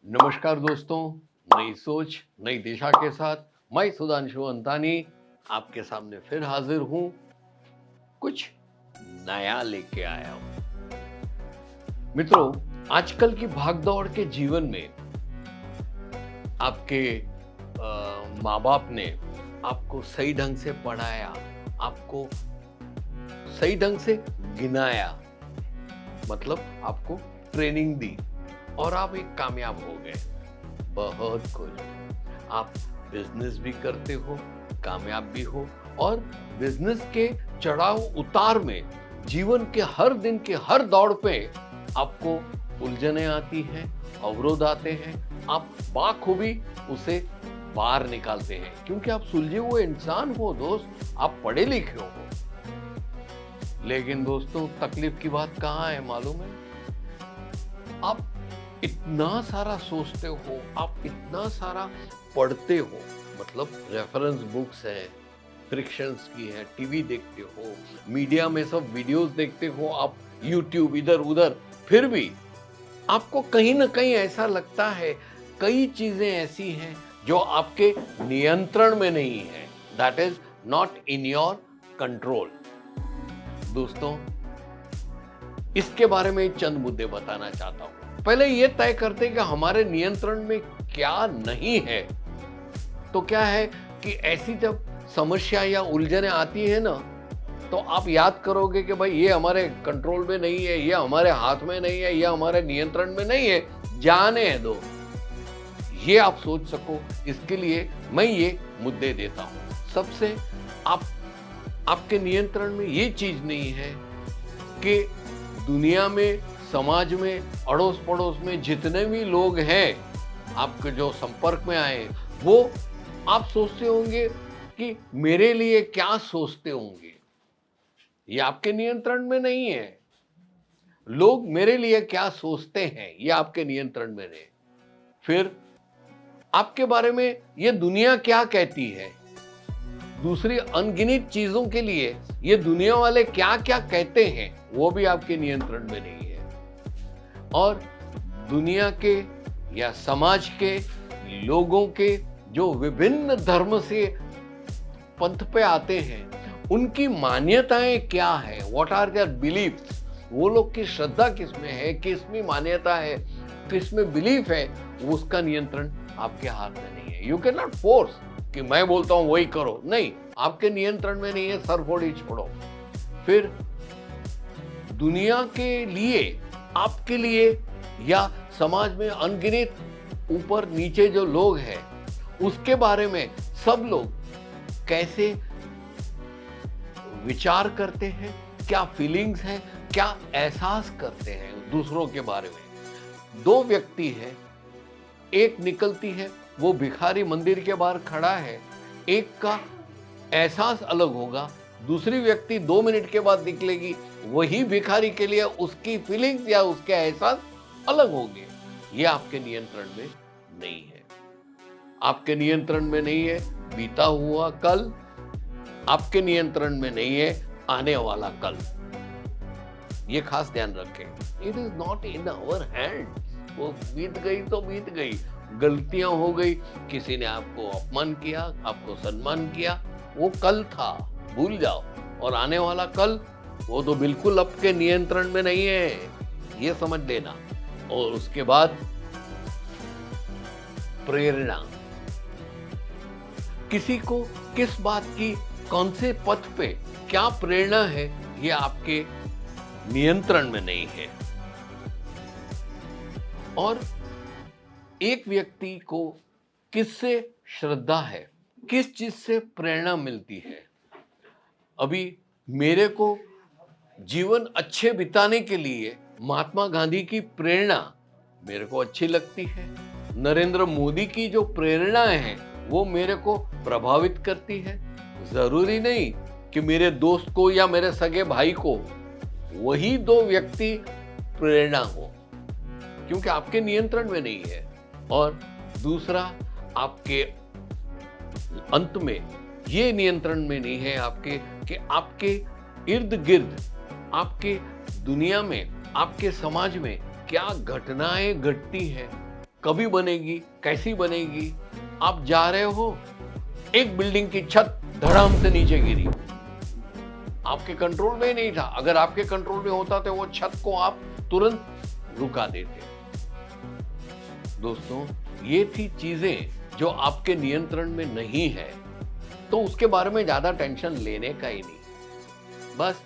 नमस्कार दोस्तों, नई सोच, नई दिशा के साथ मैं सुधांशु अंतानी आपके सामने फिर हाजिर हूँ, कुछ नया लेके आया हूँ। मित्रों, आजकल की भागदौड़ के जीवन में आपके माँ-बाप ने आपको सही ढंग से पढ़ाया, आपको सही ढंग से गिनाया, मतलब आपको ट्रेनिंग दी और आप एक कामयाब हो गए। बहुत खुश। आप बिजनेस भी करते हो, कामयाब भी हो और बिजनेस के चढ़ाव उतार में जीवन के हर दिन के हर दौड़ पे आपको उलझनें आती हैं, अवरोध आते हैं, आप बाखूबी उसे बाहर निकालते हैं क्योंकि आप सुलझे हुए इंसान हो दोस्त, आप पढ़े लिखे हो। लेकिन दोस्तों, तकलीफ की बात कहाँ है मालूम है? आप इतना सारा सोचते हो, आप इतना सारा पढ़ते हो, मतलब रेफरेंस बुक्स हैं, फ्रिक्शंस की हैं, टीवी देखते हो, मीडिया में सब वीडियोस देखते हो, आप यूट्यूब इधर-उधर, फिर भी आपको कहीं न कहीं ऐसा लगता है, कई चीज़ें ऐसी हैं जो आपके नियंत्रण में नहीं है, that is not in your control. दोस्तों, इसके बारे में चंद मुद्दे बताना चाहता हूं। पहले ये तय करते हैं कि हमारे नियंत्रण में क्या नहीं है। तो क्या है कि ऐसी जब समस्या या उलझनें आती है ना, तो आप याद करोगे कि भाई ये हमारे कंट्रोल में नहीं है, ये हमारे हाथ में नहीं है, ये हमारे नियंत्रण में नहीं है, जाने दो। ये आप सोच सको, इसके लिए मैं ये मुद्दे देता हूं। सबसे आप आपके नियंत्रण में ये चीज नहीं है कि दुनिया में, समाज में, अड़ोस पड़ोस में जितने भी लोग हैं आपके जो संपर्क में आए, वो आप सोचते होंगे कि मेरे लिए क्या सोचते होंगे। ये आपके नियंत्रण में नहीं है। लोग मेरे लिए क्या सोचते हैं, ये आपके नियंत्रण में नहीं। फिर आपके बारे में ये दुनिया क्या कहती है, दूसरी अनगिनत चीजों के लिए ये दुनिया वाले क्या क्या कहते हैं, वो भी आपके नियंत्रण में नहीं है। और दुनिया के या समाज के लोगों के जो विभिन्न धर्म से पंथ पे आते हैं, उनकी मान्यताएं क्या है, व्हाट आर देयर बिलीफ्स, वो लोग की श्रद्धा किसमें है, किसमें मान्यता है, किसमें बिलीफ है, उसका नियंत्रण आपके हाथ में नहीं है। यू कैन नॉट फोर्स कि मैं बोलता हूं वही करो, नहीं, आपके नियंत्रण में नहीं है, सरफोड़ी छोड़ो। फिर दुनिया के लिए, आपके लिए या समाज में अनगिनत ऊपर नीचे जो लोग हैं, उसके बारे में सब लोग कैसे विचार करते हैं, क्या फीलिंग्स हैं, क्या एहसास करते हैं दूसरों के बारे में। दो व्यक्ति है, एक निकलती है, वो भिखारी मंदिर के बाहर खड़ा है, एक का एहसास अलग होगा, दूसरी व्यक्ति 2 मिनट के बाद निकलेगी, वही भिखारी के लिए उसकी फीलिंग्स या उसके एहसास अलग होंगे। ये आपके नियंत्रण में नहीं है। आपके नियंत्रण में नहीं है बीता हुआ कल, आपके नियंत्रण में नहीं है आने वाला कल। ये खास ध्यान रखें। It is not in our hand. वो बीत गई तो बीत गई, गलतियां हो गई, किसी ने आपको अपमान किया, आपको सम्मान किया, वो कल था, भूल जाओ। और आने वाला कल, वो तो बिल्कुल आपके नियंत्रण में नहीं है, ये समझ लेना। और उसके बाद प्रेरणा, किसी को किस बात की, कौन से पथ पे क्या प्रेरणा है, ये आपके नियंत्रण में नहीं है। और एक व्यक्ति को किससे श्रद्धा है, किस चीज से प्रेरणा मिलती है। अभी मेरे को जीवन अच्छे बिताने के लिए महात्मा गांधी की प्रेरणा मेरे को अच्छी लगती है। नरेंद्र मोदी की जो प्रेरणा है वो मेरे को प्रभावित करती है। जरूरी नहीं कि मेरे दोस्त को या मेरे सगे भाई को वही दो व्यक्ति प्रेरणा हो, क्योंकि आपके नियंत्रण में नहीं है। और दूसरा, आपके अंत में ये नियंत्रण में नहीं है आपके कि आपके इर्द गिर्द, आपके दुनिया में, आपके समाज में क्या घटनाएं घटती हैं, कभी बनेगी, कैसी बनेगी। आप जा रहे हो, एक बिल्डिंग की छत धड़ाम से नीचे गिरी, आपके कंट्रोल में ही नहीं था। अगर आपके कंट्रोल में होता तो वो छत को आप तुरंत रुका देते। दोस्तों, ये थी चीजें जो आपके नियंत्रण में नहीं है, तो उसके बारे में ज्यादा टेंशन लेने का ही नहीं, बस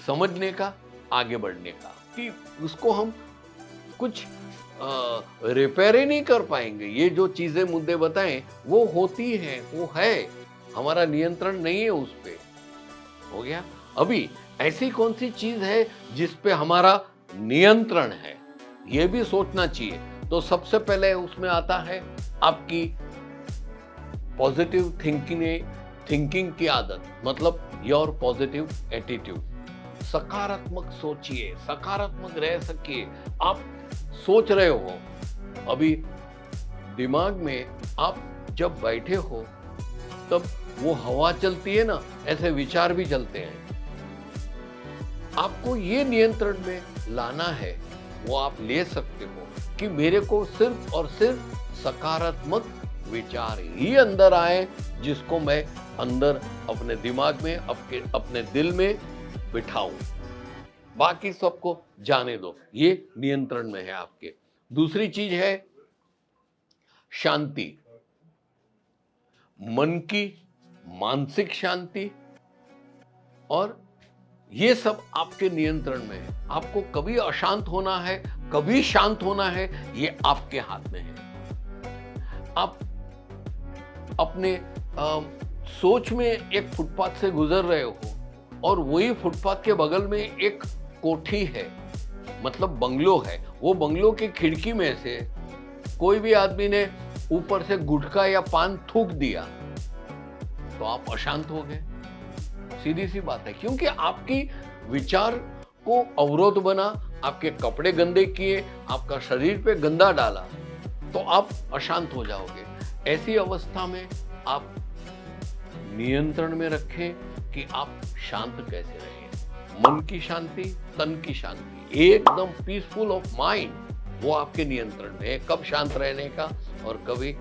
समझने का, आगे बढ़ने का कि उसको हम कुछ रिपेयर ही नहीं कर पाएंगे। ये जो चीजें मुद्दे बताएं वो होती हैं, वो है, हमारा नियंत्रण नहीं है उस पे। हो गया। अभी ऐसी कौन सी चीज है जिस पे हमारा नियंत्रण है, ये भी सोचना चाहिए। तो सबसे पहले उसमें आता है आपकी पॉजिटिव थिंकिंग की आदत, मतलब योर पॉजिटिव एटीट्यूड। सकारात्मक सोचिए, सकारात्मक रह सकिए। आप सोच रहे हो, अभी दिमाग में आप जब बैठे हो तब वो हवा चलती है ना, ऐसे विचार भी चलते हैं। आपको ये नियंत्रण में लाना है, वो आप ले सकते हो कि मेरे को सिर्फ और सिर्फ सकारात्मक विचार ही अंदर आए, जिसको मैं अंदर अपने दिमाग में, अपने दिल में बिठाऊं। बाकी सबको जाने दो, ये नियंत्रण में है आपके। दूसरी चीज है शांति, मन की मानसिक शांति, और ये सब आपके नियंत्रण में है। आपको कभी अशांत होना है, कभी शांत होना है, ये आपके हाथ में है। आप अपने सोच में एक फुटपाथ से गुजर रहे हो और वही फुटपाथ के बगल में एक कोठी है, मतलब बंगलो है। वो बंगलो की खिड़की में से कोई भी आदमी ने ऊपर से गुटखा या पान थूक दिया तो आप अशांत हो गए। सीधी सी बात है, क्योंकि आपकी विचार को अवरोध बना, आपके कपड़े गंदे किए, आपका शरीर पे गंदा डाला, तो आप अशांत हो जाओगे। ऐसी अवस्था में आप नियंत्रण में रखें कि आप शांत कैसे रहें। मन की शांति, तन की शांति, एकदम पीसफुल ऑफ माइंड, वो आपके नियंत्रण में है। कब शांत रहने का और कभी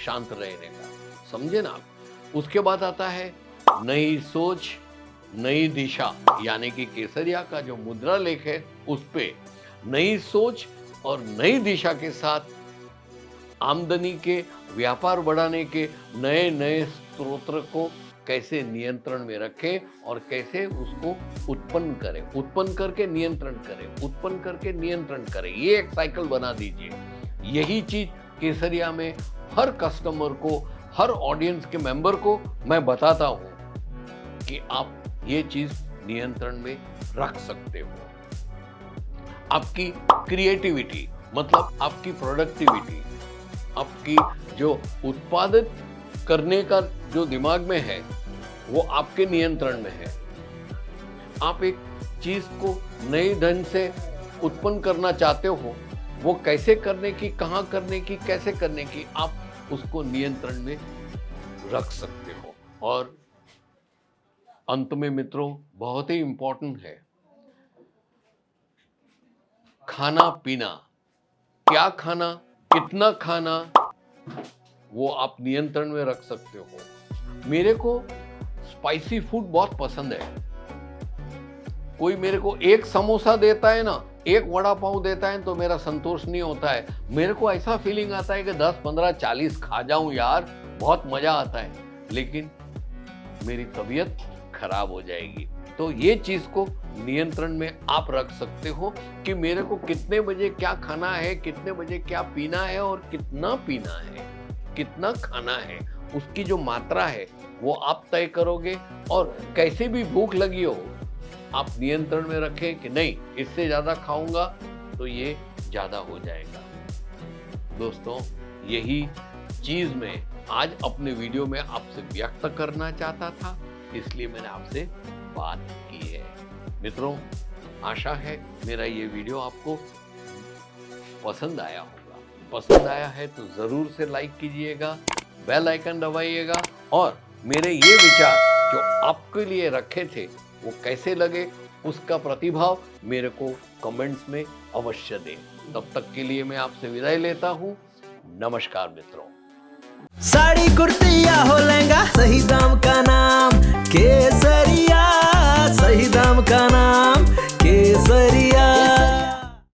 शांत रहने का, समझे ना आप। उसके बाद आता है नई सोच, नई दिशा, यानी कि केसरिया का जो मुद्रा लेख है उस पे नई सोच और नई दिशा के साथ आमदनी के, व्यापार बढ़ाने के नए नए स्रोत को कैसे नियंत्रण में रखें और कैसे उसको उत्पन्न करें, उत्पन्न करके नियंत्रण करें, उत्पन्न करके नियंत्रण करें। ये एक साइकिल बना दीजिए। यही चीज केसरिया में हर कस्टमर को, हर ऑडियंस के मेंबर को मैं बताता हूं कि आप ये चीज नियंत्रण में रख सकते हो। आपकी क्रिएटिविटी, मतलब आपकी प्रोडक्टिविटी, आपकी जो उत्पादित करने का जो दिमाग में है वो आपके नियंत्रण में है। आप एक चीज को नए ढंग से उत्पन्न करना चाहते हो, वो कैसे करने की, कहां करने की, कैसे करने की, आप उसको नियंत्रण में रख सकते हो। और अंत में मित्रों, बहुत ही इंपॉर्टेंट है, खाना पीना, क्या खाना, कितना खाना, वो आप नियंत्रण में रख सकते हो। मेरे को स्पाइसी फूड बहुत पसंद है। कोई मेरे को एक समोसा देता है ना, एक वड़ा पाव देता है तो मेरा संतोष नहीं होता है। मेरे को ऐसा फीलिंग आता है कि 10, 15, 40 खा जाऊं यार, बहुत मजा आता है, लेकिन मेरी तबीयत खराब हो जाएगी। तो ये चीज को नियंत्रण में आप रख सकते हो कि मेरे को कितने बजे क्या खाना है, कितने बजे क्या पीना है और कितना पीना है, कितना खाना है, उसकी जो मात्रा है वो आप तय करोगे। और कैसे भी भूख लगी हो, आप नियंत्रण में रखें कि नहीं, इससे ज्यादा खाऊंगा तो ये ज्यादा हो जाएगा। दोस्तों, यही चीज मैं आज अपने वीडियो में आपसे व्यक्त करना चाहता था, इसलिए मैंने आपसे बात की है। मित्रों, आशा है मेरा ये वीडियो आपको पसंद आया होगा। पसंद आया है तो जरूर से लाइक कीजिएगा, बेल आइकन दबाइएगा, और मेरे ये विचार जो आपके लिए रखे थे वो कैसे लगे उसका प्रतिभाव मेरे को कमेंट्स में अवश्य दें। तब तक के लिए मैं आपसे विदाई लेता हूँ। नमस्कार मित्रों। साड़ी कुर्ती या हो लहंगा, सही दाम का नाम केसरिया, सही दाम का नाम।